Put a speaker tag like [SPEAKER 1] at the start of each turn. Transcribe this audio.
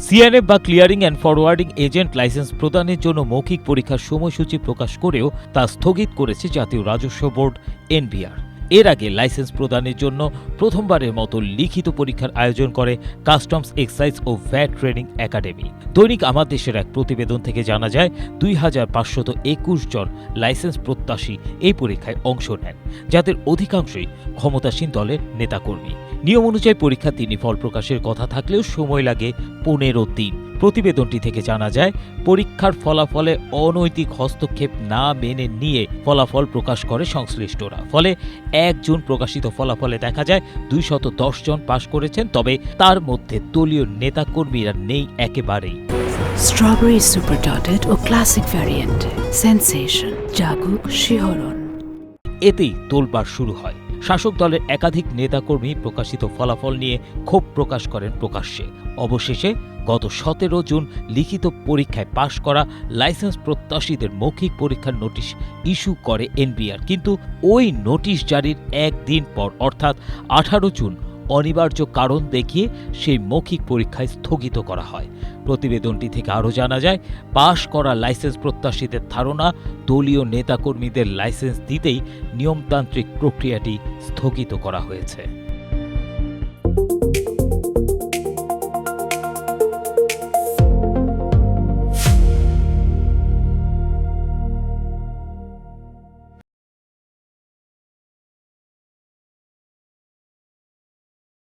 [SPEAKER 1] CNF বা clearing and forwarding agent licence প্রদানের জন্য মৌখিক পরীক্ষার সময়সূচি প্রকাশ করেও তা স্থগিত করেছে জাতীয় রাজস্ব বোর্ড এনবিআর। এর আগে লাইসেন্স প্রদানের জন্য প্রথমবারের মতো লিখিত পরীক্ষার আয়োজন করে কাস্টমস এক্সাইজ ও ভ্যাট ট্রেনিং একাডেমি। দৈনিক আমার দেশের এক প্রতিবেদন থেকে জানা যায় ২৫২১ জন লাইসেন্স প্রত্যাশী এই পরীক্ষায় অংশ নেন, যাদের অধিকাংশই ক্ষমতাসীন দলের নেতাকর্মী। নিয়ম অনুযায়ী পরীক্ষা ৩ ফল প্রকাশের কথা থাকলেও সময় লাগে ১৫ দিন। প্রতিবেদনটি থেকে জানা যায়, পরীক্ষার ফলাফলে অনৈতিক হস্তক্ষেপ না মেনে নিয়ে ফলাফল প্রকাশ করে সংশ্লিষ্টরা। ফলে ১ জুন প্রকাশিত ফলাফলে দেখা যায় ২১০ জন পাশ করেছেন, তবে তার মধ্যে দলীয় নেতাকর্মীরা নেই একেবারেই।
[SPEAKER 2] স্ট্রবেরি সুপার ডটেড ও ক্লাসিক ভ্যারিয়েন্টে সেন্সেশন জাগুক শিহরণ।
[SPEAKER 1] এতেই তোলপাড় শুরু হয়। শাসক দলের একাধিক নেতাকর্মী প্রকাশিত ফলাফল নিয়ে ক্ষোভ প্রকাশ করেন প্রকাশ্যে। অবশেষে গত ১৭ জুন লিখিত পরীক্ষায় পাশ করা লাইসেন্স প্রত্যাশীদের মৌখিক পরীক্ষার নোটিশ ইস্যু করে এনবিআর। কিন্তু ওই নোটিশ জারির একদিন পর অর্থাৎ ১৮ জুন অনিবার্য কারণ দেখিয়ে সেই মৌখিক পরীক্ষায় স্থগিত করা হয়। প্রতিবেদনটি থেকে আরও জানা যায়, পাশ করা লাইসেন্স প্রত্যাশীদের ধারণা দলীয় নেতাকর্মীদের লাইসেন্স দিতেই নিয়মতান্ত্রিক প্রক্রিয়াটি স্থগিত করা হয়েছে।